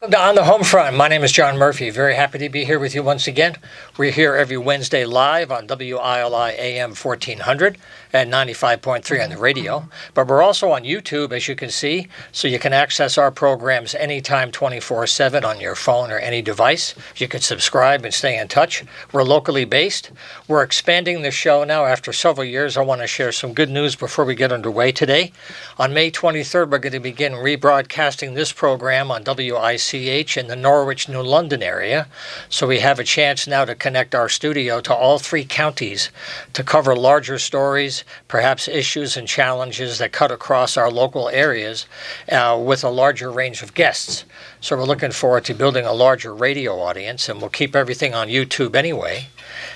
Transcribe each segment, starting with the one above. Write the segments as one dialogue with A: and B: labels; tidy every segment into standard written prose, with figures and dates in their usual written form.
A: On the Homefront, my name is John Murphy. Very happy to be here with you once again. We're here every Wednesday live on WILI AM 1400 and 95.3 on the radio. But we're also on YouTube, as you can see, so you can access our programs anytime 24/7 on your phone or any device. You can subscribe and stay in touch. We're locally based. We're expanding the show now after several years. I want to share some good news before we get underway today. On May 23rd, we're going to begin rebroadcasting this program on WICH in the Norwich, New London area. So we have a chance now to connect our studio to all three counties to cover larger stories, perhaps issues and challenges that cut across our local areas with a larger range of guests. So we're looking forward to building a larger radio audience, and we'll keep everything on YouTube anyway.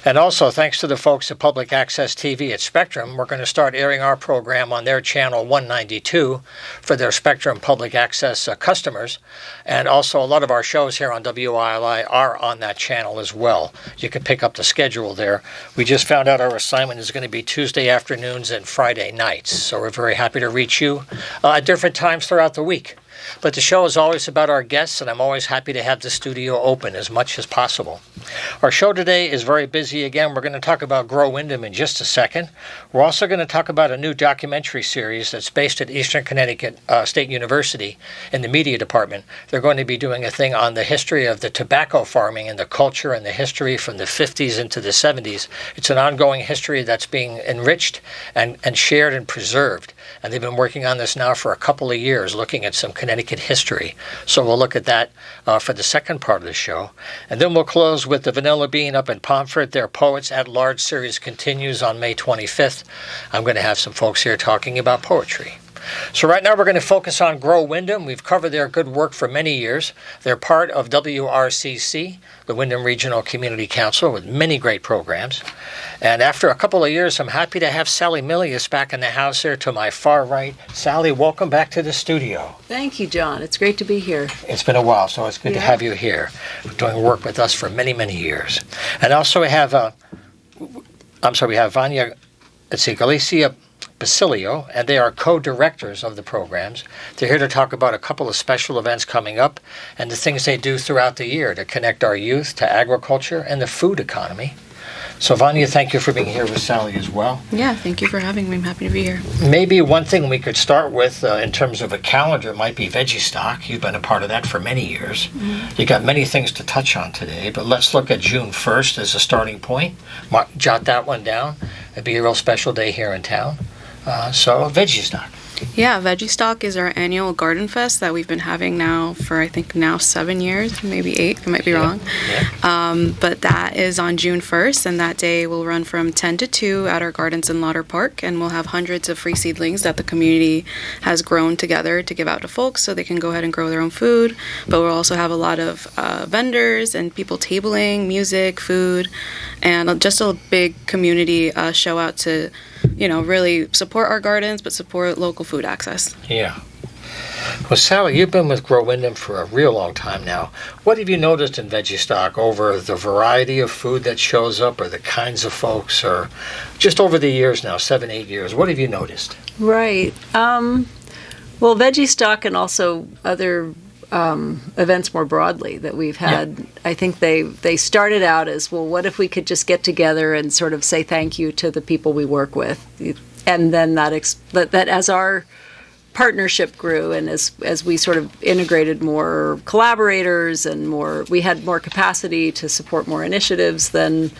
A: And also, thanks to the folks at Public Access TV at Spectrum, we're going to start airing our program on their channel 192 for their Spectrum Public Access customers. And also, a lot of our shows here on WILI are on that channel as well. You can pick up the schedule there. We just found out our assignment is going to be Tuesday afternoons and Friday nights. So we're very happy to reach you at different times throughout the week. But the show is always about our guests, and I'm always happy to have the studio open as much as possible. Our show today is very busy again. We're going to talk about Grow Windham in just a second. We're also going to talk about a new documentary series that's based at Eastern Connecticut State University in the media department. They're going to be doing a thing on the history of the tobacco farming and the culture and the history from the 50s into the 70s. It's an ongoing history that's being enriched and shared and preserved. And they've been working on this now for a couple of years, looking at some Connecticut history. So we'll look at that for the second part of the show. And then we'll close with the Vanilla Bean up in Pomfret. Their Poets at Large series continues on May 25th. I'm going to have some folks here talking about poetry. So right now we're going to focus on Grow Windham. We've covered their good work for many years. They're part of WRCC, the Windham Regional Community Council, with many great programs. And after a couple of years, I'm happy to have Sally Milius back in the house here to my far right. Sally, welcome back to the studio.
B: Thank you, John. It's great to be here.
A: It's been a while, so it's good to have you here, doing work with us for many, many years. And also we have, we have Vania Galicia, Basilio, and they are co-directors of the programs. They're here to talk about a couple of special events coming up and the things they do throughout the year to connect our youth to agriculture and the food economy. So Vania, thank you for being here with Sally as well.
C: Yeah, thank you for having me. I'm happy to be here.
A: Maybe one thing we could start with in terms of a calendar might be Veggie Stock. You've been a part of that for many years. Mm-hmm. You got many things to touch on today, but let's look at June 1st as a starting point. Jot that one down. It'd be a real special day here in town. So Veggie Stock.
C: Yeah, Veggie Stock is our annual garden fest that we've been having now for, I think, now 7 years, maybe 8, I might be wrong. Yeah. But that is on June 1st, and that day will run from 10 to 2 at our gardens in Lauder Park, and we'll have hundreds of free seedlings that the community has grown together to give out to folks so they can go ahead and grow their own food. But we'll also have a lot of vendors and people tabling, music, food, and just a big community show out to really support our gardens, but support local food access.
A: Yeah. Well, Sally, you've been with Grow Windham for a real long time now. What have you noticed in Veggie Stock over the variety of food that shows up or the kinds of folks, or just over the years now, 7, 8 years? What have you noticed?
B: Right. Well, Veggie Stock and also other events more broadly that we've had. Yeah. I think they started out as, well, what if we could just get together and sort of say thank you to the people we work with, and then that as our partnership grew and as we sort of integrated more collaborators and we had more capacity to support more initiatives, then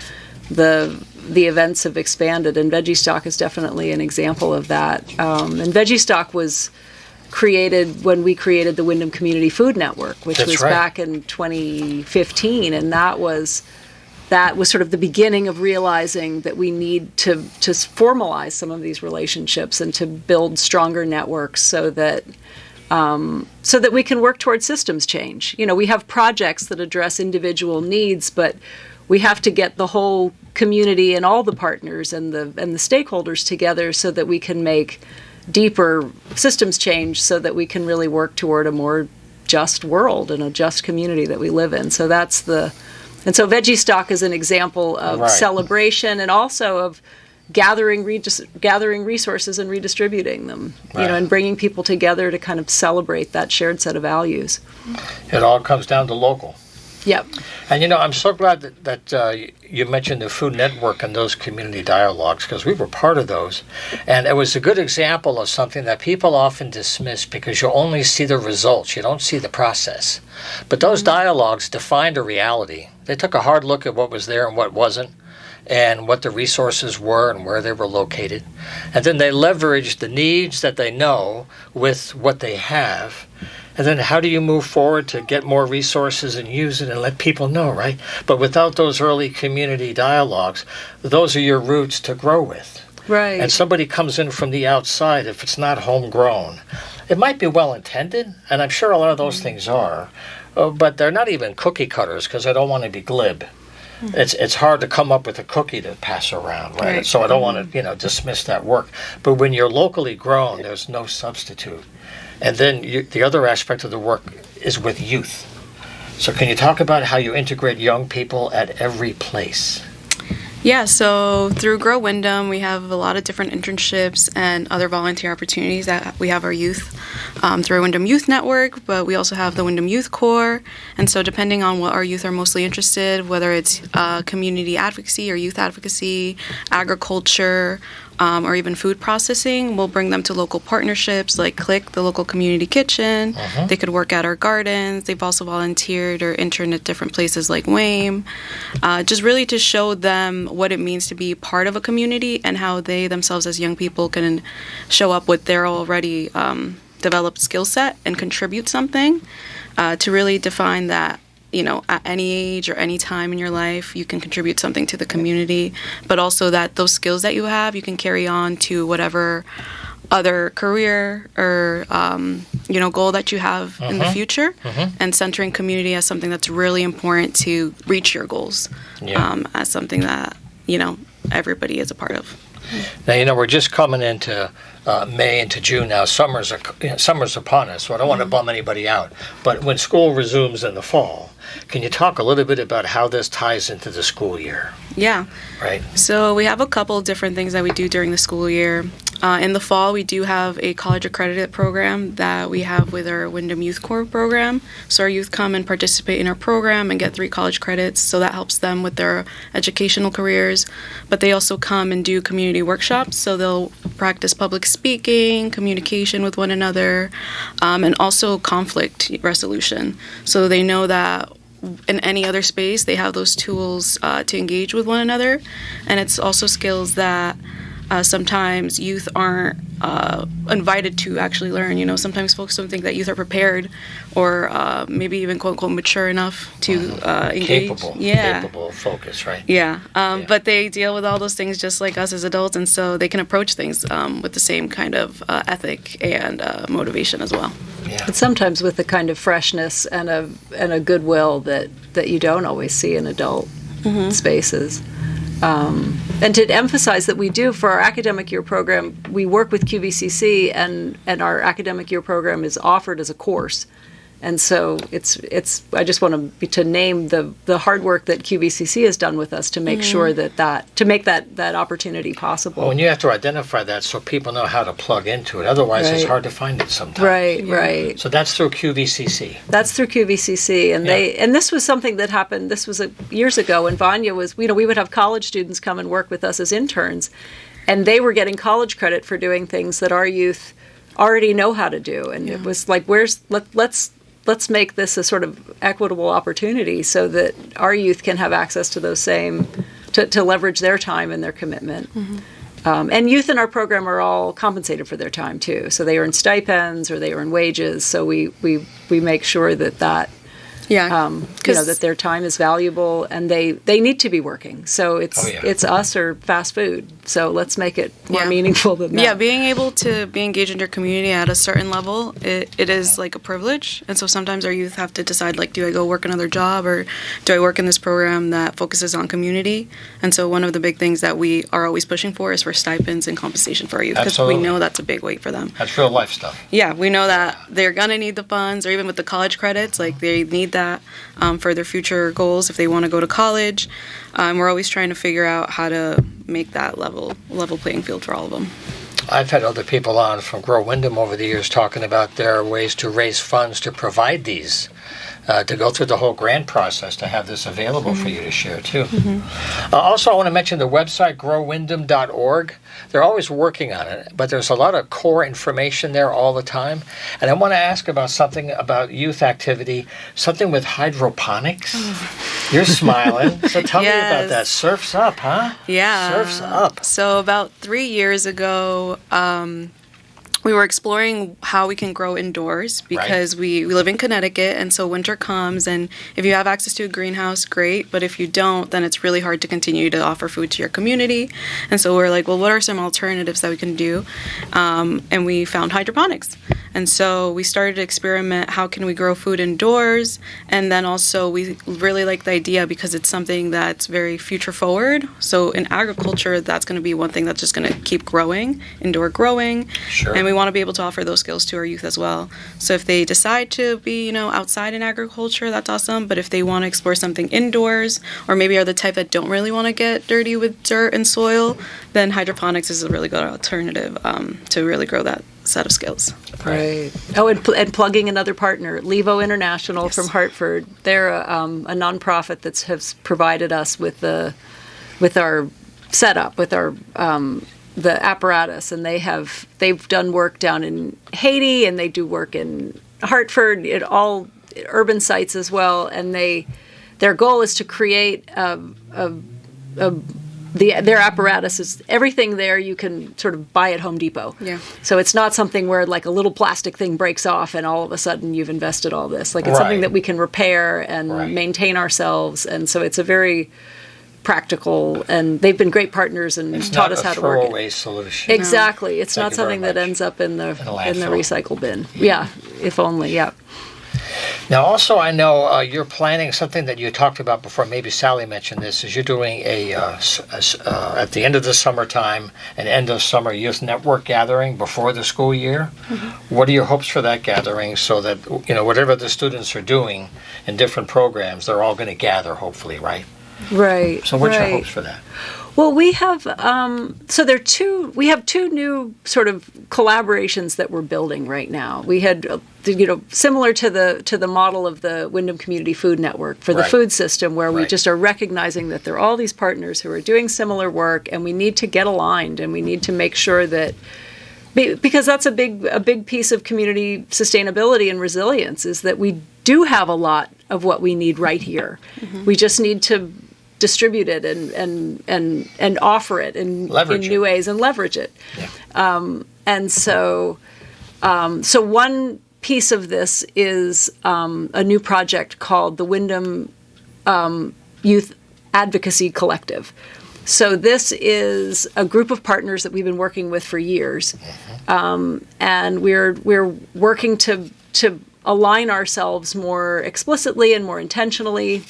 B: the events have expanded, and Veggie Stock is definitely an example of that. And Veggie Stock was created when we created the Windham Community Food Network, which was back in 2015, and that was sort of the beginning of realizing that we need to formalize some of these relationships and to build stronger networks so that we can work towards systems change. We have projects that address individual needs, but we have to get the whole community and all the partners and the stakeholders together so that we can make deeper systems change so that we can really work toward a more just world and a just community that we live in. So so Veggie Stock is an example of celebration and also of gathering resources and redistributing them,
A: Right.
B: and bringing people together to kind of celebrate that shared set of values.
A: It all comes down to local.
B: Yep.
A: And I'm so glad that you mentioned the Food Network and those community dialogues, because we were part of those. And it was a good example of something that people often dismiss because you only see the results, you don't see the process. But those dialogues defined a reality. They took a hard look at what was there and what wasn't, and what the resources were and where they were located. And then they leveraged the needs that they know with what they have. And then how do you move forward to get more resources and use it and let people know, right? But without those early community dialogues, those are your roots to grow with.
B: Right.
A: And somebody comes in from the outside, if it's not homegrown, it might be well-intended, and I'm sure a lot of those things are, but they're not even cookie cutters, because I don't want to be glib. It's hard to come up with a cookie to pass around, right? So I don't want to, dismiss that work. But when you're locally grown, there's no substitute. And then the other aspect of the work is with youth. So can you talk about how you integrate young people at every place?
C: Yeah, so through Grow Windham, we have a lot of different internships and other volunteer opportunities that we have our youth through our Windham Youth Network, but we also have the Windham Youth Corps. And so depending on what our youth are mostly interested, whether it's community advocacy or youth advocacy, agriculture, or even food processing, we'll bring them to local partnerships like Click, the local community kitchen. They could work at our gardens. They've also volunteered or interned at different places like WAME, just really to show them what it means to be part of a community and how they themselves as young people can show up with their already developed skill set and contribute something, to really define that at any age or any time in your life, you can contribute something to the community, but also that those skills that you have, you can carry on to whatever other career or, goal that you have in the future, and centering community as something that's really important to reach your goals, as something that, everybody is a part of.
A: Now, we're just coming into May into June now. Summer's upon us, so I don't want to bum anybody out. But when school resumes in the fall, can you talk a little bit about how this ties into the school year?
C: Yeah.
A: Right.
C: So we have a couple different things that we do during the school year. In the fall, we do have a college accredited program that we have with our Windham Youth Corps program. So our youth come and participate in our program and get 3 college credits. So that helps them with their educational careers. But they also come and do community workshops. So they'll practice public speaking, communication with one another, and also conflict resolution. So they know that in any other space, they have those tools to engage with one another. And it's also skills that sometimes youth aren't invited to actually learn. Sometimes folks don't think that youth are prepared or maybe even quote unquote mature enough to engage.
A: Capable of focus, right?
C: Yeah. But they deal with all those things just like us as adults, and so they can approach things with the same kind of ethic and motivation as well.
A: Yeah.
B: But sometimes with the kind of freshness and a goodwill that you don't always see in adult spaces. And to emphasize that we do, for our academic year program, we work with QVCC, and our academic year program is offered as a course. And so it's I just want to name the hard work that QVCC has done with us to make sure to make that opportunity possible.
A: Well, and you have to identify that so people know how to plug into it. Otherwise, it's hard to find it sometimes.
B: Right.
A: So that's through QVCC.
B: That's through QVCC, and this was something that happened. This was years ago when Vania was. We would have college students come and work with us as interns, and they were getting college credit for doing things that our youth already know how to do. And it was like, let's make this a sort of equitable opportunity so that our youth can have access to those same, to leverage their time and their commitment. And youth in our program are all compensated for their time too. So they earn stipends or they earn wages. So we make sure that that their time is valuable, and they need to be working. So it's us or fast food. So let's make it more meaningful than that.
C: Yeah, being able to be engaged in your community at a certain level, it is like a privilege. And so sometimes our youth have to decide, like, do I go work another job or do I work in this program that focuses on community? And so one of the big things that we are always pushing for is for stipends and compensation for our youth, because we know that's a big weight for them.
A: That's real life stuff.
C: Yeah, we know that they're going to need the funds, or even with the college credits, like they need that for their future goals if they want to go to college. We're always trying to figure out how to make that level playing field for all of them.
A: I've had other people on from Grow Windham over the years talking about their ways to raise funds to provide these, to go through the whole grant process to have this available for you to share too. Also, I want to mention the website growwindham.org. They're always working on it, but there's a lot of core information there all the time. And I want to ask about something about youth activity, something with hydroponics. You're smiling, so tell me about that. Surf's up, huh?
C: Yeah.
A: Surf's up.
C: So about 3 years ago, we were exploring how we can grow indoors because we live in Connecticut, and so winter comes, and if you have access to a greenhouse, great, but if you don't, then it's really hard to continue to offer food to your community. And so we're like, well, what are some alternatives that we can do? And we found hydroponics. And so we started to experiment, how can we grow food indoors? And then also we really like the idea because it's something that's very future forward. So in agriculture, that's going to be one thing that's just going to keep growing, indoor growing.
A: Sure.
C: And we want to be able to offer those skills to our youth as well. So if they decide to be, outside in agriculture, that's awesome. But if they want to explore something indoors, or maybe are the type that don't really want to get dirty with dirt and soil, then hydroponics is a really good alternative to really grow that set of skills.
B: Right. Oh, and plugging another partner, Levo International from Hartford. They're a nonprofit that has provided us with our setup, with our the apparatus, and they've done work down in Haiti, and they do work in Hartford, at all urban sites as well. And their goal is to create their apparatus is everything there you can sort of buy at Home Depot.
C: Yeah.
B: So it's not something where like a little plastic thing breaks off and all of a sudden you've invested all this. Like it's something that we can repair and maintain ourselves. And so it's a very practical, and they've been great partners and taught us how to work it.
A: It's not a throwaway solution.
B: Exactly. It's not something that ends up in the recycle bin. Yeah, if only. Yeah.
A: Now, also, I know you're planning something that you talked about before. Maybe Sally mentioned this. Is you're doing at the end of the summertime, an end of summer youth network gathering before the school year. What are your hopes for that gathering, so that whatever the students are doing in different programs, they're all going to gather, hopefully, right?
B: Right.
A: So, what's your hopes for that?
B: Well, we have we have two new sort of collaborations that we're building right now. We had similar to the model of the Windham Community Food Network for the food system, where we just are recognizing that there are all these partners who are doing similar work, and we need to get aligned, and we need to make sure that, because that's a big piece of community sustainability and resilience, is that we do have a lot of what we need right here. We just need to distribute it and offer it in new ways and leverage it. Yeah. And so one piece of this is a new project called the Windham Youth Advocacy Collective. So this is a group of partners that we've been working with for years, and we're working to align ourselves more explicitly and more intentionally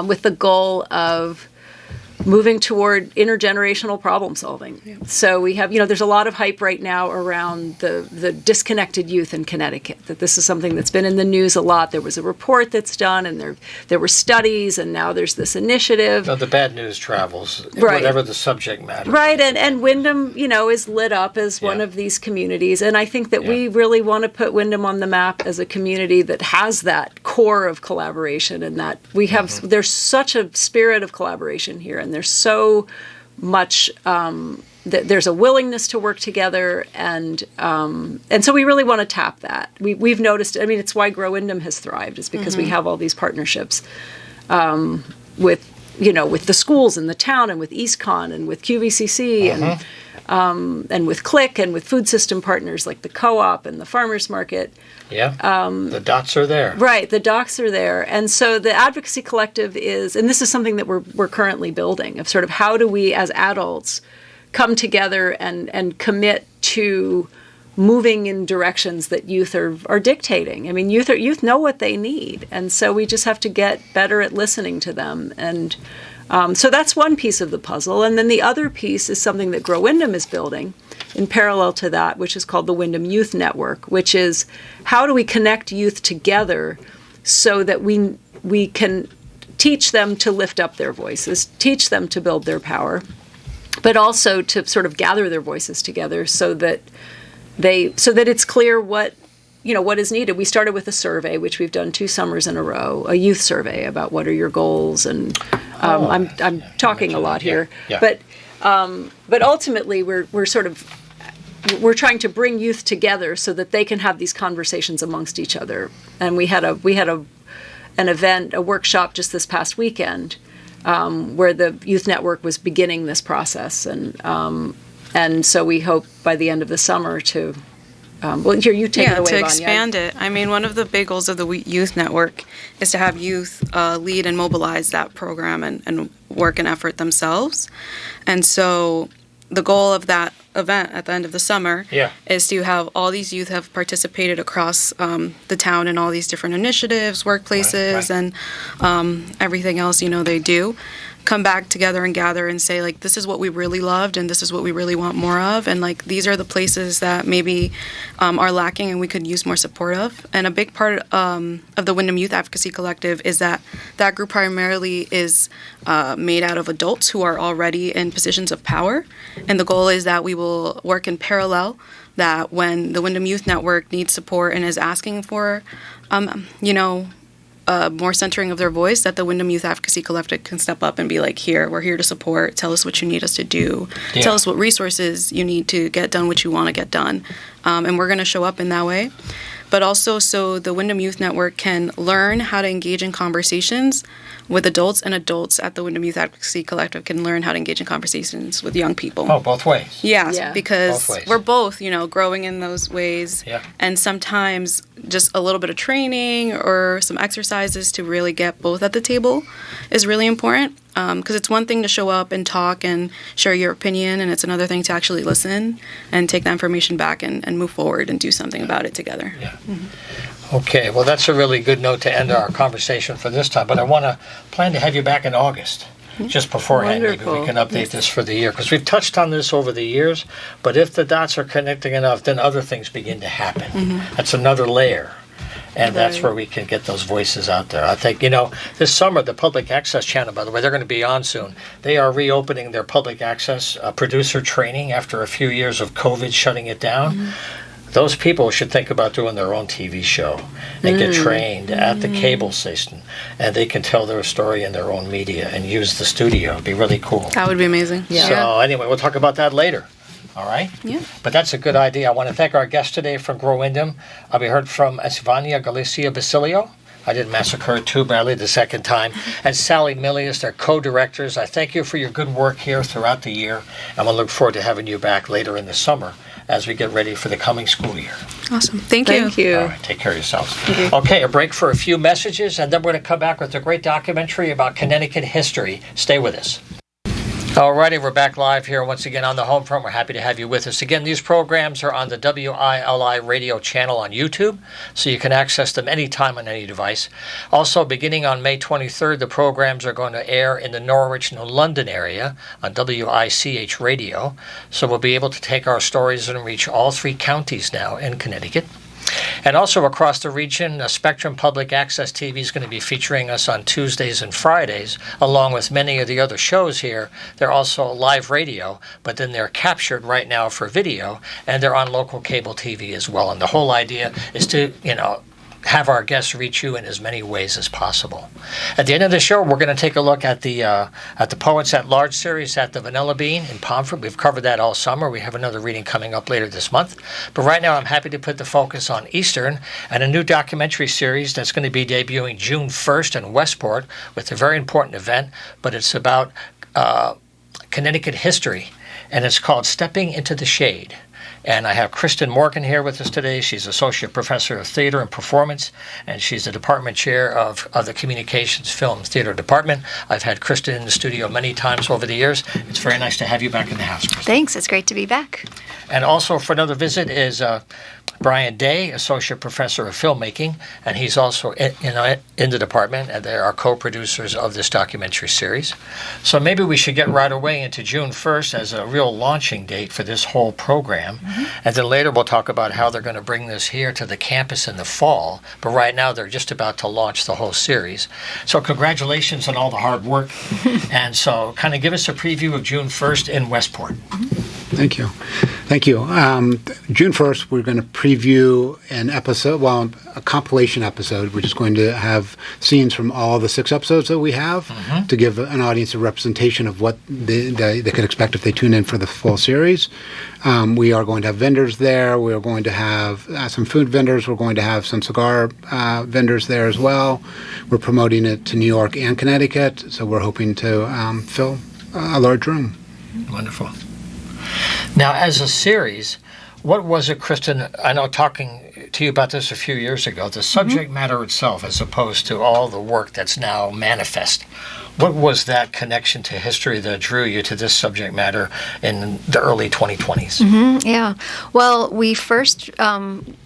B: with the goal of moving toward intergenerational problem solving. Yeah. So we have, there's a lot of hype right now around the disconnected youth in Connecticut, that this is something that's been in the news a lot. There was a report that's done, and there were studies, and now there's this initiative.
A: No, the bad news travels, whatever the subject matter.
B: Right, and Windham, is lit up as one of these communities, and I think that we really want to put Windham on the map as a community that has that core of collaboration, and that we have, there's such a spirit of collaboration here, and there's so much, there's a willingness to work together, and so we really want to tap that. We've noticed, it's why Grow Windham has thrived, is because we have all these partnerships with the schools in the town, and with EastCon, and with QVCC, and with CLIC, and with food system partners like the co-op and the farmers market.
A: Yeah, the dots are there. Right,
B: the dots are there. And so the Advocacy Collective is, and this is something that we're currently building, of sort of how do we as adults come together and commit to moving in directions that youth are dictating. Youth know what they need, and so we just have to get better at listening to them. And so that's one piece of the puzzle. And then the other piece is something that Grow Windham is building in parallel to that, which is called the Windham Youth Network, which is how do we connect youth together so that we can teach them to lift up their voices, teach them to build their power, but also to sort of gather their voices together so that it's clear what is needed. We started with a survey, which we've done 2 summers in a row, a youth survey about what are your goals, and I'm talking a lot here, but ultimately we're trying to bring youth together so that they can have these conversations amongst each other. And we had an event, a workshop just this past weekend, where the Youth Network was beginning this process, and so we hope by the end of the summer to. Here, you take it away,
C: to
B: Vania.
C: expand it. I mean, one of the big goals of the Youth Network is to have youth lead and mobilize that program and work and effort themselves. And so the goal of that event at the end of the summer is to have all these youth have participated across the town in all these different initiatives, workplaces, and everything else, they do. Come back together and gather and say, like, this is what we really loved and this is what we really want more of, and like these are the places that maybe are lacking and we could use more support of. And a big part of the Windham Youth Advocacy Collective is that group primarily is made out of adults who are already in positions of power, and the goal is that we will work in parallel, that when the Windham Youth Network needs support and is asking for more centering of their voice, that the Windham Youth Advocacy Collective can step up and be like, we're here to support, tell us what you need us to do, tell us what resources you need to get done what you want to get done, and we're going to show up in that way. But also so the Windham Youth Network can learn how to engage in conversations with adults, and adults at the Windham Youth Advocacy Collective can learn how to engage in conversations with young people.
A: Oh, both ways.
C: Yeah, because
A: both ways.
C: We're both, growing in those ways.
A: Yeah.
C: And sometimes just a little bit of training or some exercises to really get both at the table is really important. Because it's one thing to show up and talk and share your opinion, and it's another thing to actually listen and take that information back and move forward and do something about it together.
A: Yeah. Mm-hmm. Okay, well, that's a really good note to end our conversation for this time, but I want to plan to have you back in August. Just beforehand,
B: Wonderful.
A: maybe we can update this for the year, because we've touched on this over the years, but if the dots are connecting enough, then other things begin to happen. Mm-hmm. That's another layer. And that's where we can get those voices out there. I think, this summer, the Public Access Channel, by the way, they're going to be on soon. They are reopening their public access producer training after a few years of COVID shutting it down. Mm-hmm. Those people should think about doing their own TV show and get trained at the cable station. And they can tell their story in their own media and use the studio. It'd be really cool.
C: That would be amazing.
B: Yeah.
A: So anyway, we'll talk about that later. All right?
C: Yeah.
A: But that's a good idea. I want to thank our guest today from Grow Windham. We heard from Vania Galicia Basilio. I didn't massacre it too badly the second time. And Sally Milius, their co-directors. I thank you for your good work here throughout the year. And we'll look forward to having you back later in the summer as we get ready for the coming school year.
C: Awesome. Thank you.
A: All right, take care of yourselves. Okay, a break for a few messages, and then we're going to come back with a great documentary about Connecticut history. Stay with us. Alrighty, we're back live here once again on the Homefront. We're happy to have you with us. Again, these programs are on the WILI radio channel on YouTube, so you can access them anytime on any device. Also, beginning on May 23rd, the programs are going to air in the Norwich and London area on WICH radio, so we'll be able to take our stories and reach all 3 counties now in Connecticut. And also across the region, Spectrum Public Access TV is going to be featuring us on Tuesdays and Fridays, along with many of the other shows here. They're also live radio, but then they're captured right now for video, and they're on local cable TV as well. And the whole idea is to, have our guests reach you in as many ways as possible. At the end of the show, we're going to take a look at the Poets at Large series at the Vanilla Bean in Pomfret. We've covered that all summer. We have another reading coming up later this month. But right now, I'm happy to put the focus on Eastern and a new documentary series that's going to be debuting June 1st in Westport with a very important event, but it's about Connecticut history, and it's called Stepping into the Shade. And I have Kristen Morgan here with us today. She's Associate Professor of Theater and Performance, and she's the Department Chair of the Communications Film Theater Department. I've had Kristen in the studio many times over the years. It's very nice to have you back in the house, Kristen.
D: Thanks. It's great to be back.
A: And also for another visit is Brian Day, Associate Professor of Filmmaking, and he's also in the department, and they are co-producers of this documentary series. So maybe we should get right away into June 1st as a real launching date for this whole program. And then later we'll talk about how they're going to bring this here to the campus in the fall. But right now they're just about to launch the whole series. So congratulations on all the hard work. And so kind of give us a preview of June 1st in Westport.
D: Thank you. June 1st, we're going to preview an episode, a compilation episode, which is going to have scenes from all the 6 episodes that we have to give an audience a representation of what they could expect if they tune in for the full series. We are going to have vendors there. We are going to have some food vendors. We're going to have some cigar vendors there as well. We're promoting it to New York and Connecticut, so we're hoping to fill a large room.
A: Wonderful. Now, as a series, what was it, Kristen? I know talking to you about this a few years ago, the subject matter itself, as opposed to all the work that's now manifest. What was that connection to history that drew you to this subject matter in the early 2020s?
E: Yeah. Well, we first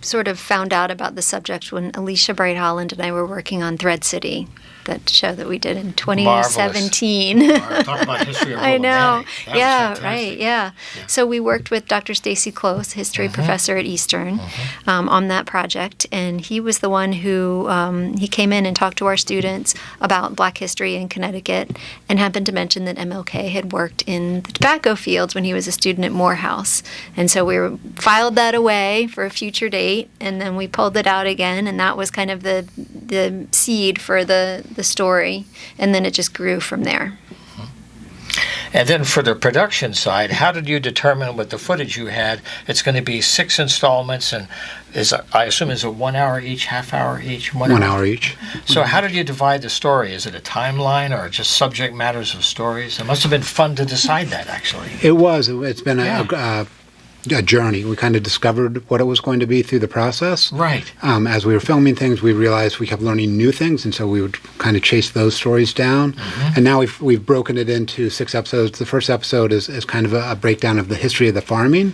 E: sort of found out about the subject when Alicia Bright Holland and I were working on Thread City, that show that we did in 2017.
A: Talk about history of
E: I know.
A: Yeah,
E: right. Yeah. So we worked with Dr. Stacy Close, history professor at Eastern, on that project, and he was the one who he came in and talked to our students about Black history in Connecticut, and happened to mention that MLK had worked in the tobacco fields when he was a student at Morehouse, and so we filed that away for a future date, and then we pulled it out again, and that was kind of the seed for the story, and then it just grew from there.
A: And then for the production side, how did you determine with the footage you had, it's going to be 6 installments, and I assume is it 1 hour each, half hour each?
D: 1 hour each.
A: So how did you divide the story? Is it a timeline or just subject matters of stories? It must have been fun to decide that, actually.
D: It was. It's been a journey. We kind of discovered what it was going to be through the process.
A: Right.
D: As we were filming things, we realized we kept learning new things, and so we would kind of chase those stories down. And now we've broken it into 6 episodes. The first episode is kind of a breakdown of the history of the farming.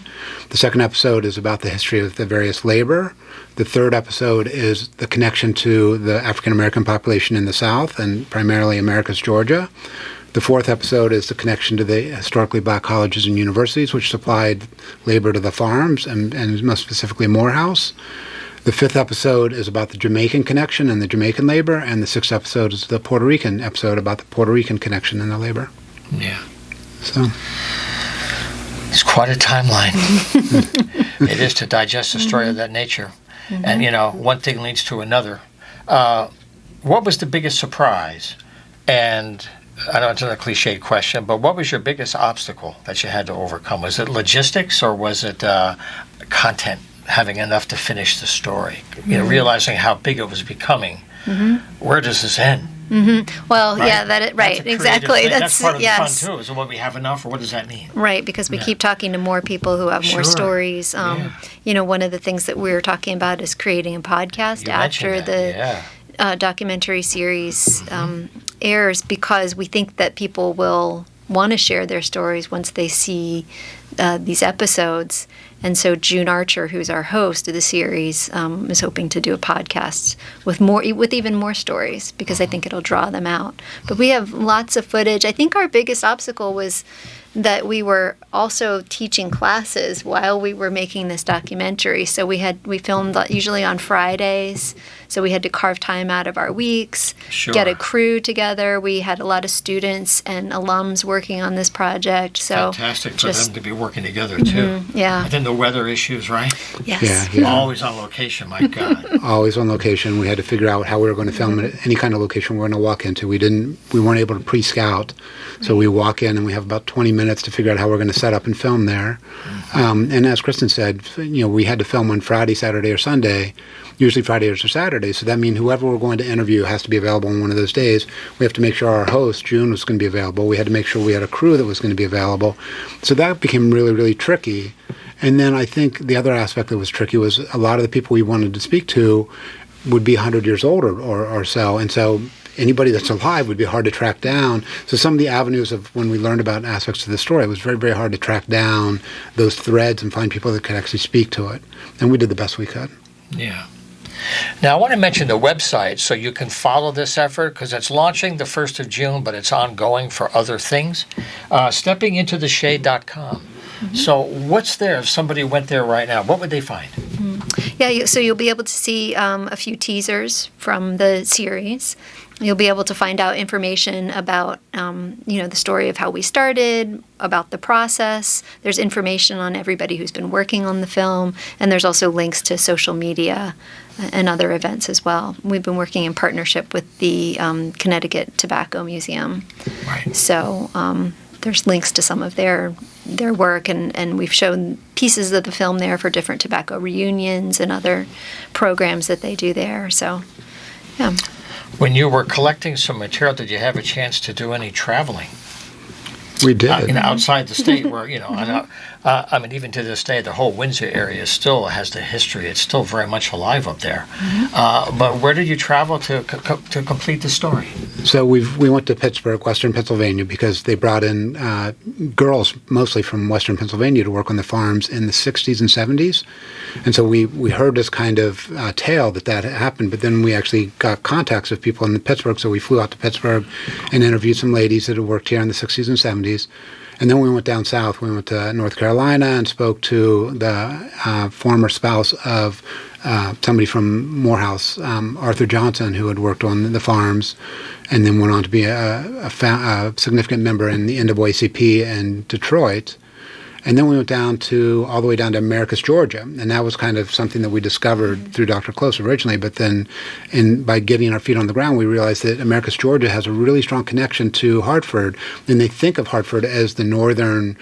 D: The second episode is about the history of the various labor. The third episode is the connection to the African American population in the South, and primarily America's Georgia. The fourth episode is the connection to the historically Black colleges and universities, which supplied labor to the farms, and most specifically Morehouse. The fifth episode is about the Jamaican connection and the Jamaican labor, and the sixth episode is the Puerto Rican episode about the Puerto Rican connection and the labor.
A: Yeah.
D: So
A: it's quite a timeline. It is to digest a story of that nature. And, one thing leads to another. What was the biggest surprise? And I know it's a cliched question, but what was your biggest obstacle that you had to overcome? Was it logistics, or was it content, having enough to finish the story? Realizing how big it was becoming. Where does this end?
E: Well,
A: right?
E: Yeah, right, exactly.
A: That's part of the fun too. Is what we have enough, or what does that mean?
E: Right, because we keep talking to more people who have more stories. One of the things that we were talking about is creating a podcast after the documentary series airs, because we think that people will want to share their stories once they see these episodes. And so June Archer, who's our host of the series, is hoping to do a podcast with even more stories, because I think it'll draw them out. But we have lots of footage. I think our biggest obstacle was that we were also teaching classes while we were making this documentary. So we filmed usually on Fridays, so we had to carve time out of our weeks, get a crew together. We had a lot of students and alums working on this project. So
A: fantastic for them to be working together too.
E: Yeah.
A: And then the weather issues, right?
E: Yes.
D: Yeah.
A: Always on location, my God.
D: Always on location. We had to figure out how we were going to film at any kind of location we were going to walk into. We weren't able to pre-scout, so we walk in and we have about 20 minutes to figure out how we're going to set up and film there. And as Kristen said, we had to film on Friday, Saturday, or Sunday, usually Fridays or Saturdays. So that means whoever we're going to interview has to be available on one of those days. We have to make sure our host, June, was going to be available. We had to make sure we had a crew that was going to be available. So that became really, really tricky. And then I think the other aspect that was tricky was a lot of the people we wanted to speak to would be 100 years older or so. And so anybody that's alive would be hard to track down. So some of the avenues of when we learned about aspects of the story, it was very, very hard to track down those threads and find people that could actually speak to it. And we did the best we could. Yeah.
A: Now, I want to mention the website so you can follow this effort, because it's launching the 1st of June, but it's ongoing for other things. Steppingintotheshade.com. So what's there if somebody went there right now? What would they find?
E: Yeah, so you'll be able to see a few teasers from the series. You'll be able to find out information about, the story of how we started, about the process. There's information on everybody who's been working on the film, and there's also links to social media and other events as well. We've been working in partnership with the Connecticut Tobacco Museum.
A: Right.
E: So there's links to some of their work, and we've shown pieces of the film there for different tobacco reunions and other programs that they do there. So, yeah.
A: When you were collecting some material, did you have a chance to do any traveling?
D: We did.
A: Outside the state where, even to this day, the whole Windsor area still has the history. It's still very much alive up there. But where did you travel to complete the story?
D: So we went to Pittsburgh, Western Pennsylvania, because they brought in girls mostly from Western Pennsylvania to work on the farms in the 60s and 70s. And so we heard this kind of tale that happened, but then we actually got contacts of people in Pittsburgh. So we flew out to Pittsburgh and interviewed some ladies that had worked here in the 60s and 70s. And then we went down south. We went to North Carolina and spoke to the former spouse of somebody from Morehouse, Arthur Johnson, who had worked on the farms, and then went on to be a significant member in the NAACP in Detroit. And then we went all the way down to Americus, Georgia, and that was kind of something that we discovered through Dr. Close originally. But then, by getting our feet on the ground, we realized that Americus, Georgia has a really strong connection to Hartford, and they think of Hartford as the northern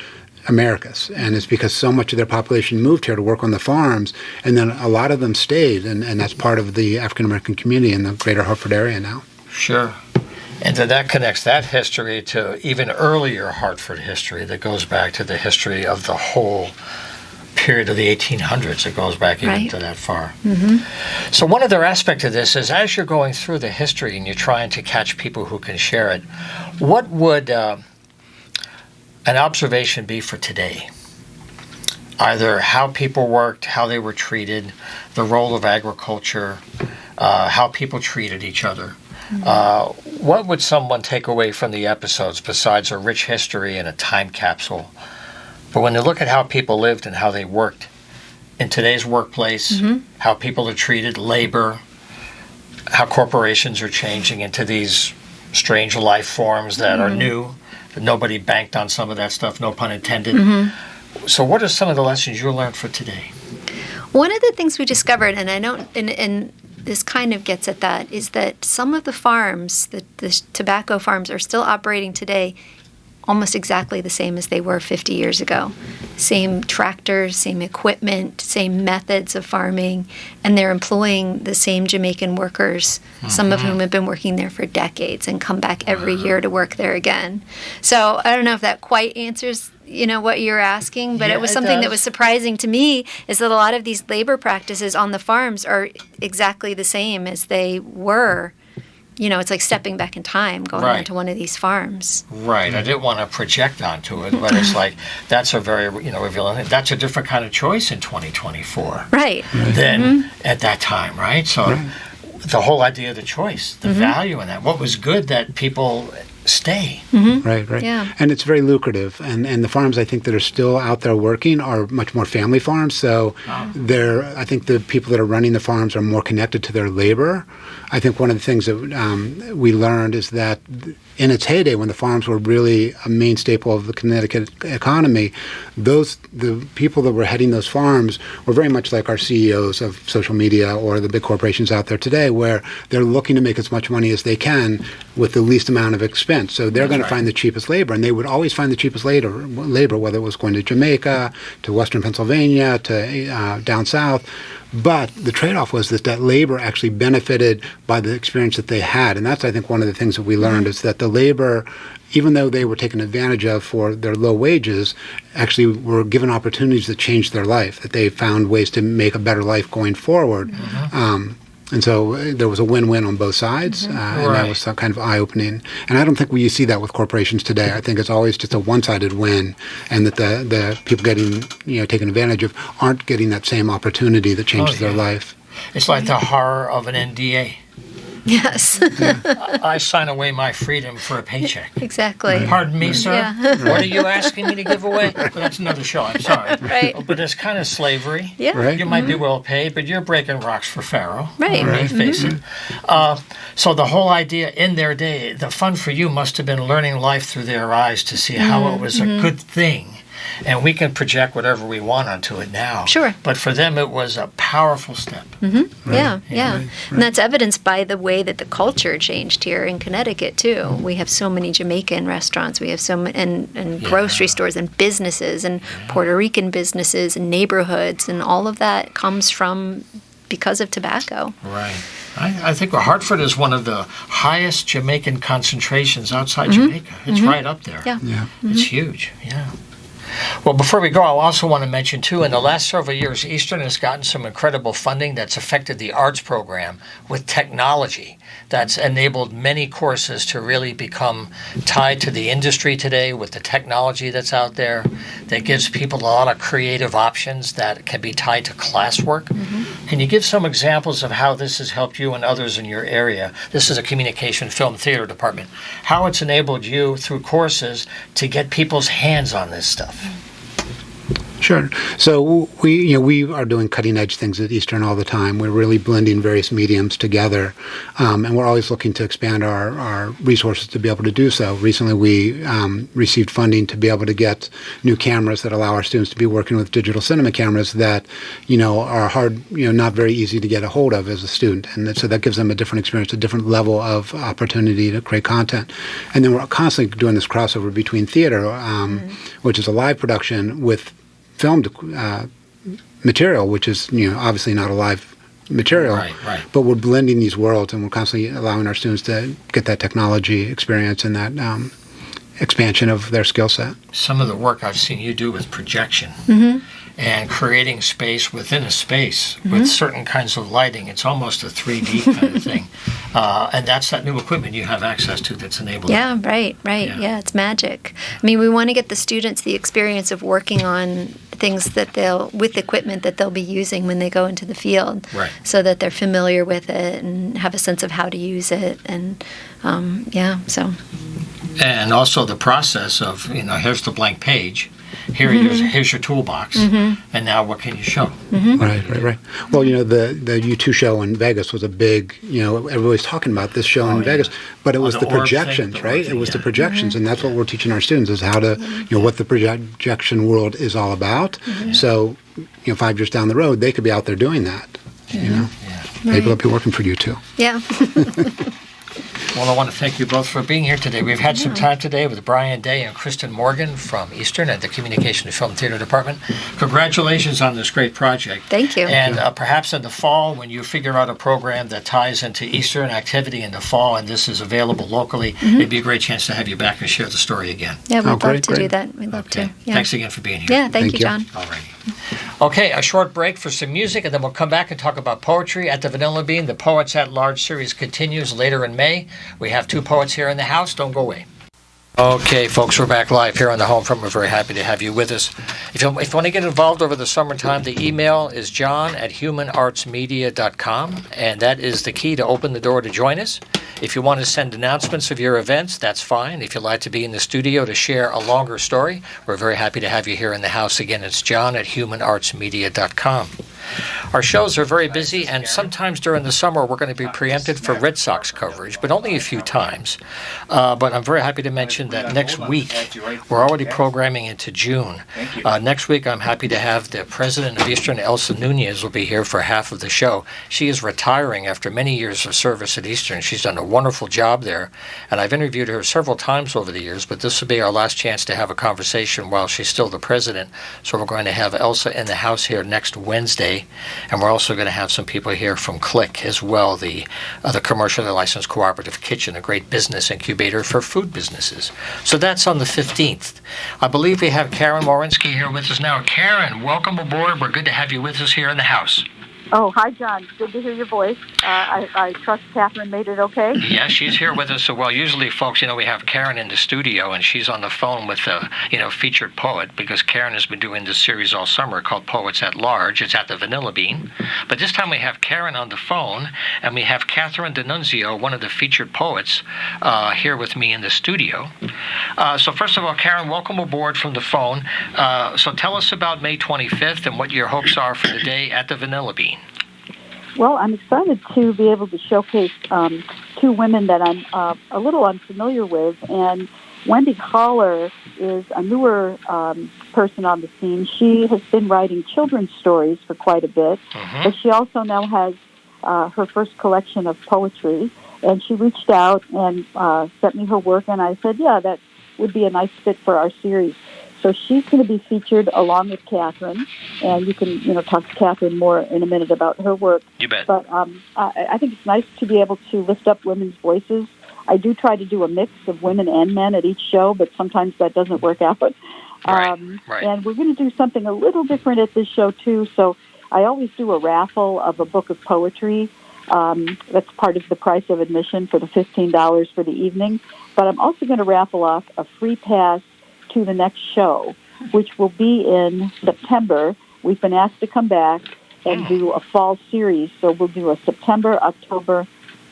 D: Americas, and it's because so much of their population moved here to work on the farms, and then a lot of them stayed, and that's part of the African American community in the greater Hartford area now.
A: Sure. And then that connects that history to even earlier Hartford history that goes back to the history of the whole period of the 1800s. It goes back even to that far. So one other aspect of this is, as you're going through the history and you're trying to catch people who can share it, what would an observation be for today? Either how people worked, how they were treated, the role of agriculture, how people treated each other. What would someone take away from the episodes besides a rich history and a time capsule? But when they look at how people lived and how they worked in today's workplace, how people are treated, labor, how corporations are changing into these strange life forms that are new, that nobody banked on some of that stuff, no pun intended. So what are some of the lessons you learned for today?
E: One of the things we discovered, and I don't, and this kind of gets at that, is that some of the farms, the tobacco farms, are still operating today almost exactly the same as they were 50 years ago. Same tractors, same equipment, same methods of farming, and they're employing the same Jamaican workers, some of whom have been working there for decades and come back every year to work there again. So I don't know if that quite answers what you're asking, but it was something that was surprising to me, is that a lot of these labor practices on the farms are exactly the same as they were. It's like stepping back in time, going onto one of these farms. Right.
A: I didn't want to project onto it, but it's like, that's a very, revealing. That's a different kind of choice in 2024.
E: Right.
A: Than at that time, right? So the whole idea of the choice, the value in that, what was good that people stay.
D: Right.
E: Yeah.
D: And it's very lucrative. And the farms, I think, that are still out there working are much more family farms. So I think the people that are running the farms are more connected to their labor. I think one of the things that we learned is that in its heyday, when the farms were really a main staple of the Connecticut economy, the people that were heading those farms were very much like our CEOs of social media or the big corporations out there today, where they're looking to make as much money as they can with the least amount of expense. So they're going to find the cheapest labor, and they would always find the cheapest labor, whether it was going to Jamaica, to Western Pennsylvania, to down south. But the trade-off was that labor actually benefited by the experience that they had. And that's, I think, one of the things that we learned, is that the labor, even though they were taken advantage of for their low wages, actually were given opportunities that changed their life, that they found ways to make a better life going forward. And so there was a win-win on both sides, and that was kind of eye-opening. And I don't think we see that with corporations today. I think it's always just a one-sided win, and that the people getting, taken advantage of aren't getting that same opportunity that changes their life.
A: It's like the horror of an NDA.
E: Yes.
A: I sign away my freedom for a paycheck.
E: Exactly.
A: Pardon me, sir?
E: Yeah.
A: What are you asking me to give away? Well, that's another show, I'm sorry.
E: Right.
A: But it's kind of slavery.
E: Yeah.
D: Right.
A: You might be well paid, but you're breaking rocks for Pharaoh.
E: Right.
A: Let's face it. So the whole idea in their day, the fun for you must have been learning life through their eyes to see how it was a good thing. And we can project whatever we want onto it now.
E: Sure.
A: But for them, it was a powerful step.
E: Yeah. And that's evidenced by the way that the culture changed here in Connecticut, too. We have so many Jamaican restaurants. We have so many, and grocery stores and businesses and Puerto Rican businesses and neighborhoods. And all of that comes from because of tobacco.
A: Right. I think Hartford is one of the highest Jamaican concentrations outside Jamaica. It's right up there.
E: Yeah.
A: It's huge. Yeah. Well, before we go, I also want to mention, too, in the last several years, Eastern has gotten some incredible funding that's affected the arts program with technology that's enabled many courses to really become tied to the industry today with the technology that's out there that gives people a lot of creative options that can be tied to classwork. Can you give some examples of how this has helped you and others in your area? This is a communication film theater department. How it's enabled you through courses to get people's hands on this stuff.
D: Sure. So we are doing cutting edge things at Eastern all the time. We're really blending various mediums together, and we're always looking to expand our resources to be able to do so. Recently, we received funding to be able to get new cameras that allow our students to be working with digital cinema cameras that are hard, not very easy to get a hold of as a student, and so that gives them a different experience, a different level of opportunity to create content. And then we're constantly doing this crossover between theater, which is a live production, with filmed material, which is obviously not a live material,
A: right.
D: But we're blending these worlds, and we're constantly allowing our students to get that technology experience and that expansion of their skill set.
A: Some of the work I've seen you do with projection and creating space within a space with certain kinds of lighting. It's almost a 3D kind of thing. And that's that new equipment you have access to that's enabled.
E: Yeah, right. Yeah, it's magic. I mean, we want to get the students the experience of working on things that with equipment that they'll be using when they go into the field, so that they're familiar with it and have a sense of how to use it. And
A: And also the process of, here's the blank page. Here's your toolbox, and now what can you show?
D: Right. Well, the U2 show in Vegas was a big, everybody's talking about this show in Vegas, but it was the projections, right? It was the projections, and that's what we're teaching our students, is how to, what the projection world is all about. So, 5 years down the road, they could be out there doing that. Maybe they'll be working for you too.
E: Yeah.
A: Well, I want to thank you both for being here today. We've had some time today with Brian Day and Kristen Morgan from Eastern at the Communication and Film Theater Department. Congratulations on this great project.
E: Thank you.
A: And perhaps in the fall, when you figure out a program that ties into Eastern activity in the fall, and this is available locally, it'd be a great chance to have you back and share the story again.
E: Yeah, we'd love to do that. We'd love to. Yeah.
A: Thanks again for being here.
E: Yeah, thank you, John.
A: All right. Okay, a short break for some music, and then we'll come back and talk about poetry at the Vanilla Bean. The Poets at Large series continues later in May. We have 2 poets here in the house. Don't go away. Okay, folks, we're back live here on the Homefront. We're very happy to have you with us. If you want to get involved over the summertime, the email is john@humanartsmedia.com, and that is the key to open the door to join us. If you want to send announcements of your events, that's fine. If you'd like to be in the studio to share a longer story, we're very happy to have you here in the house. Again, it's john@humanartsmedia.com. Our shows are very busy, and sometimes during the summer we're going to be preempted for Red Sox coverage, but only a few times. But I'm very happy to mention that next week, we're already programming into June. Next week, I'm happy to have the president of Eastern, Elsa Nunez, will be here for half of the show. She is retiring after many years of service at Eastern. She's done a wonderful job there, and I've interviewed her several times over the years, but this will be our last chance to have a conversation while she's still the president. So we're going to have Elsa in the house here next Wednesday, and we're also going to have some people here from Click as well, the commercially licensed cooperative kitchen, a great business incubator for food businesses. So that's on the 15th. I believe we have Karen Warinsky here with us now. Karen, welcome aboard. We're good to have you with us here in the house.
F: Oh, hi, John. Good to hear your voice. I trust Catherine made it okay.
A: Yeah, she's here with us. So, well, usually, folks, we have Karen in the studio, and she's on the phone with the, featured poet, because Karen has been doing this series all summer called Poets at Large. It's at the Vanilla Bean. But this time we have Karen on the phone, and we have Catherine Nunzio, one of the featured poets, here with me in the studio. So, first of all, Karen, welcome aboard from the phone. So tell us about May 25th and what your hopes are for the day at the Vanilla Bean.
F: Well, I'm excited to be able to showcase two women that I'm a little unfamiliar with. And Wendy Haller is a newer person on the scene. She has been writing children's stories for quite a bit, but she also now has her first collection of poetry. And she reached out and sent me her work, and I said, yeah, that would be a nice fit for our series. So she's going to be featured along with Catherine, and you can, talk to Catherine more in a minute about her work.
A: You bet.
F: But I think it's nice to be able to lift up women's voices. I do try to do a mix of women and men at each show, but sometimes that doesn't work out.
A: Right.
F: And we're going to do something a little different at this show, too. So I always do a raffle of a book of poetry. That's part of the price of admission for the $15 for the evening. But I'm also going to raffle off a free pass to the next show, which will be in September. We've been asked to come back and do a fall series. So we'll do a September, October,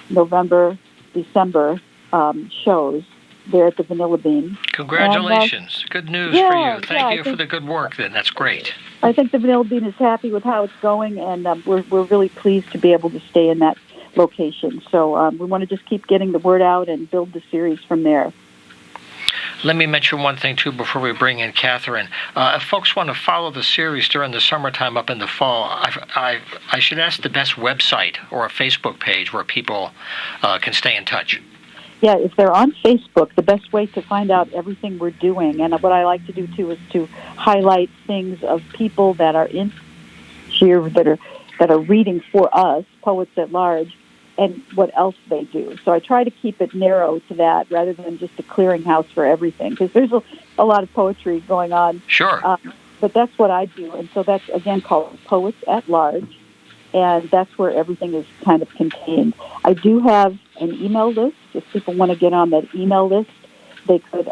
F: November, December shows there at the Vanilla Bean.
A: Congratulations. Good news for you. Thank you for the good work then. That's great.
F: I think the Vanilla Bean is happy with how it's going, and we're really pleased to be able to stay in that location. So we want to just keep getting the word out and build the series from there.
A: Let me mention one thing, too, before we bring in Catherine. If folks want to follow the series during the summertime up in the fall, I should ask the best website or a Facebook page where people can stay in touch.
F: Yeah, if they're on Facebook, the best way to find out everything we're doing, and what I like to do, too, is to highlight things of people that are in here that are reading for us, Poets at Large, and what else they do. So I try to keep it narrow to that rather than just a clearinghouse for everything, because there's a lot of poetry going on.
A: Sure.
F: But that's what I do. And so that's, again, called Poets at Large, and that's where everything is kind of contained. I do have an email list. If people want to get on that email list, they could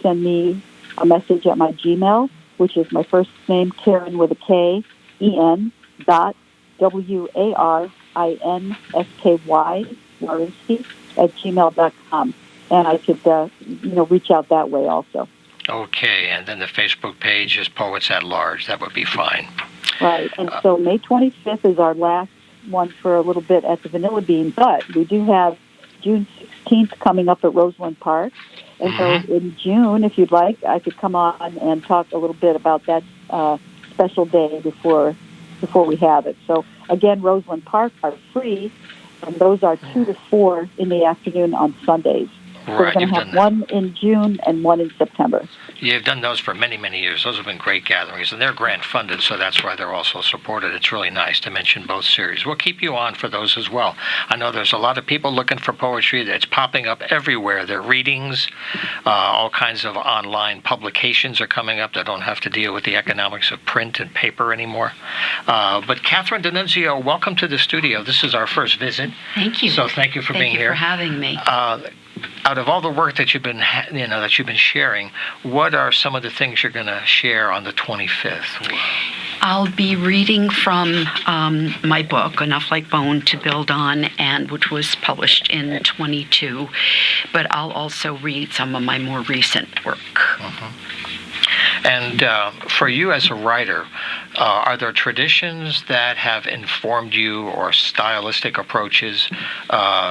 F: send me a message at my Gmail, which is my first name, Karen with a K, E-N, dot, W-A-R-I-N-S-K-Y, Warinsky, at gmail.com. And I could, reach out that way also.
A: Okay, and then the Facebook page is Poets at Large. That would be fine.
F: Right, and so May 25th is our last one for a little bit at the Vanilla Bean, but we do have June 16th coming up at Roseland Park. And so in June, if you'd like, I could come on and talk a little bit about that special day before we have it. So again, Roseland Park are free, and those are 2 to 4 in the afternoon on Sundays. So we're going to have one in June and one in September.
A: You've done those for many, many years. Those have been great gatherings, and they're grant funded, so that's why they're also supported. It's really nice to mention both series. We'll keep you on for those as well. I know there's a lot of people looking for poetry that's popping up everywhere. Their readings, all kinds of online publications are coming up that don't have to deal with the economics of print and paper anymore. But Catherine Nunzio, welcome to the studio. This is our first visit.
G: Thank you.
A: So thank you for being here.
G: Thank you for having me.
A: Out of all the work that you've been, sharing, what are some of the things you're going to share on the 25th?
G: I'll be reading from my book, Enough Like Bone to Build On, and which was published in 22. But I'll also read some of my more recent work.
A: And for you as a writer, are there traditions that have informed you or stylistic approaches?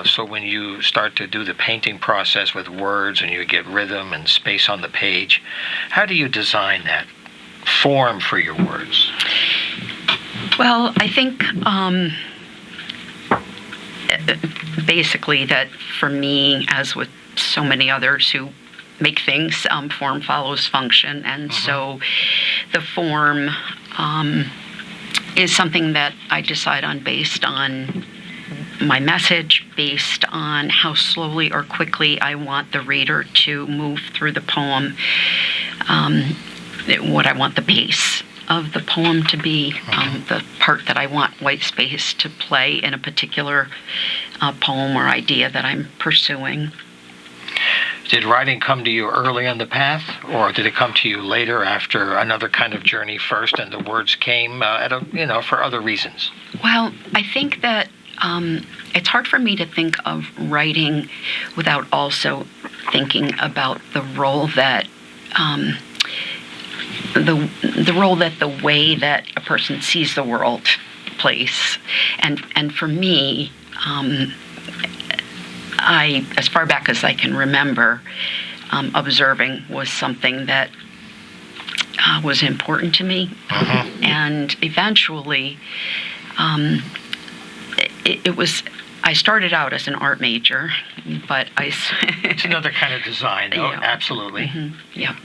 A: So when you start to do the painting process with words and you get rhythm and space on the page, how do you design that form for your words?
G: Well, I think basically that for me, as with so many others who make things, form follows function, and so the form is something that I decide on based on my message, based on how slowly or quickly I want the reader to move through the poem, what I want the pace of the poem to be, the part that I want white space to play in a particular poem or idea that I'm pursuing.
A: Did writing come to you early in the path, or did it come to you later after another kind of journey first, and the words came for other reasons? Well,
G: I think that it's hard for me to think of writing without also thinking about the role that the role that the way that a person sees the world plays, and for me, I, as far back as I can remember, observing was something that was important to me, and eventually, it was. I started out as an art major, but
A: it's another kind of design, though. Yeah. Absolutely.
G: Yeah,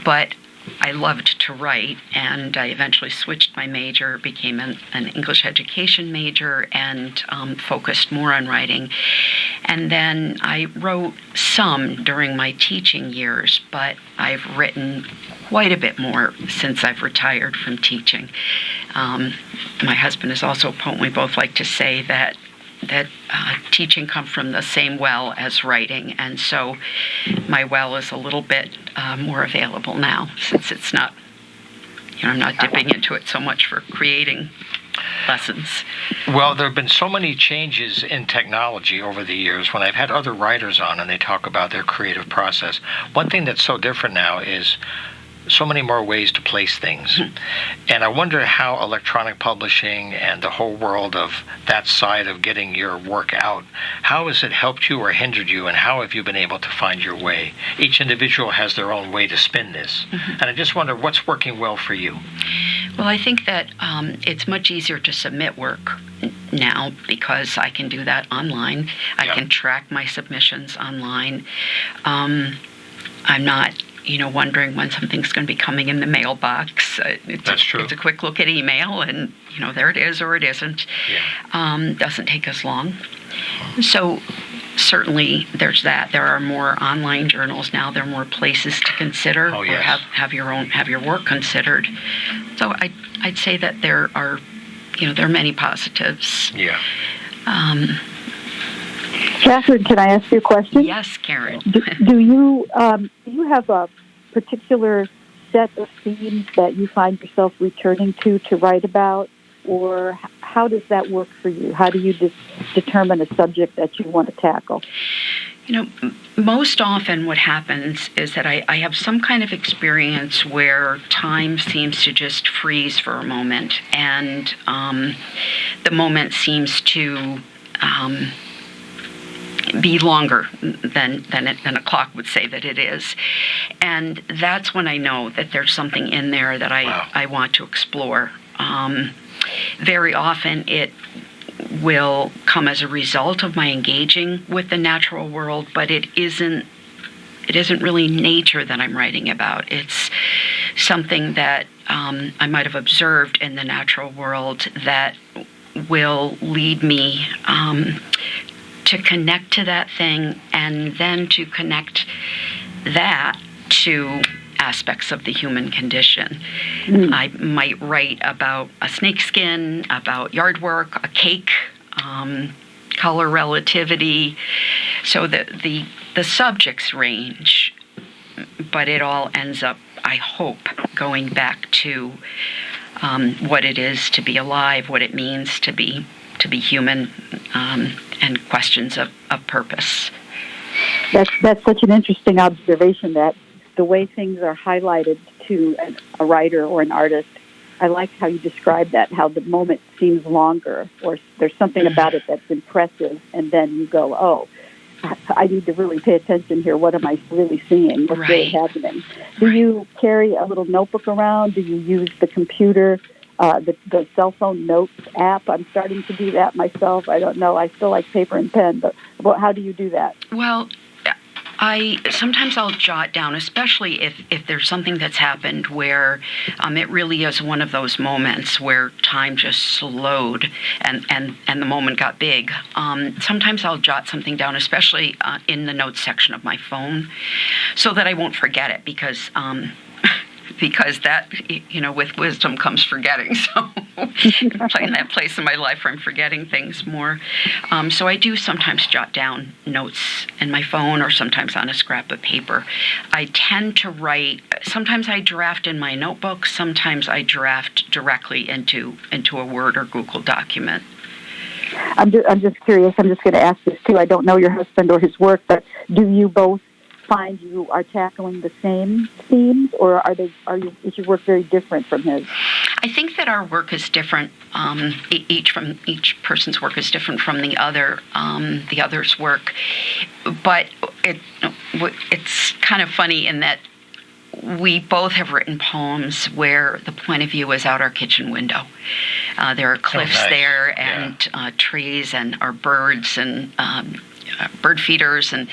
G: but I loved to write, and I eventually switched my major, became an English education major, and focused more on writing. And then I wrote some during my teaching years, but I've written quite a bit more since I've retired from teaching. My husband is also a poet. We both like to say that teaching comes from the same well as writing, and so my well is a little bit more available now, since it's not, I'm not dipping into it so much for creating lessons.
A: Well, there have been so many changes in technology over the years. When I've had other writers on and they talk about their creative process, one thing that's so different now is so many more ways to place things. And I wonder how electronic publishing and the whole world of that side of getting your work out, how has it helped you or hindered you, and how have you been able to find your way? Each individual has their own way to spin this. And I just wonder what's working well for you.
G: Well, I think that it's much easier to submit work now because I can do that online. I can track my submissions online. I'm not wondering when something's going to be coming in the mailbox.
A: That's true.
G: It's a quick look at email, and there it is or it isn't. Doesn't take as long. So certainly there's that. There are more online journals now. There are more places to consider or have your work considered. So I'd say that there are many positives.
A: Yeah.
F: Catherine, can I ask you a question?
G: Yes, Karen.
F: Do you have a particular set of themes that you find yourself returning to write about, or how does that work for you? How do you determine a subject that you want to tackle?
G: Most often what happens is that I have some kind of experience where time seems to just freeze for a moment, and the moment seems to be longer than a clock would say that it is. And that's when I know that there's something in there that I want to explore. Very often it will come as a result of my engaging with the natural world, but it isn't really nature that I'm writing about. It's something that I might have observed in the natural world that will lead me to connect to that thing, and then to connect that to aspects of the human condition. I might write about a snakeskin, about yard work, a cake, color relativity. So the subjects range, but it all ends up, I hope, going back to what it is to be alive, what it means to be human, and questions of purpose.
F: That's such an interesting observation, that the way things are highlighted to a writer or an artist. I like how you describe that, how the moment seems longer, or there's something about it that's impressive, and then you go, oh, I need to really pay attention here. What am I really seeing? What's really happening? Do you carry a little notebook around? Do you use the computer, the cell phone notes app? I'm starting to do that myself. I don't know. I still like paper and pen, but how do you do that?
G: Well, sometimes I'll jot down, especially if there's something that's happened where it really is one of those moments where time just slowed and the moment got big. Sometimes I'll jot something down, especially in the notes section of my phone, so that I won't forget it, because because that, with wisdom comes forgetting. So playing that place in my life where I'm forgetting things more. So I do sometimes jot down notes in my phone or sometimes on a scrap of paper. I tend to write, sometimes I draft in my notebook, sometimes I draft directly into a Word or Google document.
F: I'm just curious. I'm just going to ask this too. I don't know your husband or his work, but do you both find you are tackling the same themes, or is your work very different from his?
G: I think that our work is different. Each person's work is different from the other's work, but it's kind of funny in that we both have written poems where the point of view is out our kitchen window. There are cliffs there, and trees, and our birds, and bird feeders, and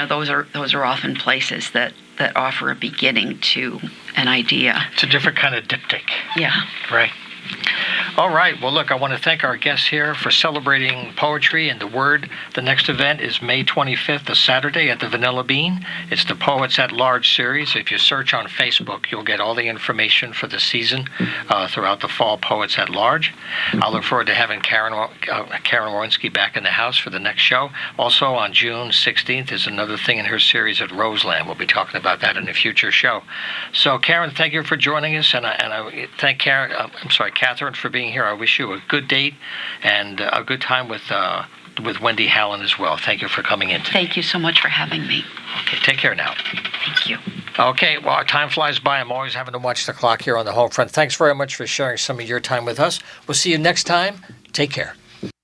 G: those are often places that offer a beginning to an idea.
A: It's a different kind of diptych.
G: Yeah.
A: Right. All right. Well, look, I want to thank our guests here for celebrating poetry and the word. The next event is May 25th, a Saturday at the Vanilla Bean. It's the Poets at Large series. If you search on Facebook, you'll get all the information for the season throughout the fall Poets at Large. I look forward to having Karen Warinsky back in the house for the next show. Also on June 16th is another thing in her series at Roseland. We'll be talking about that in a future show. So, Karen, thank you for joining us, and I thank Catherine for being here. I wish you a good date and a good time with Wendy Hallen as well. Thank you for coming in today.
G: Thank you so much for having me.
A: Okay, take care now.
G: Thank you.
A: Okay, well, our time flies by. I'm always having to watch the clock here on the Homefront. Thanks very much for sharing some of your time with us. We'll see you next time. Take care.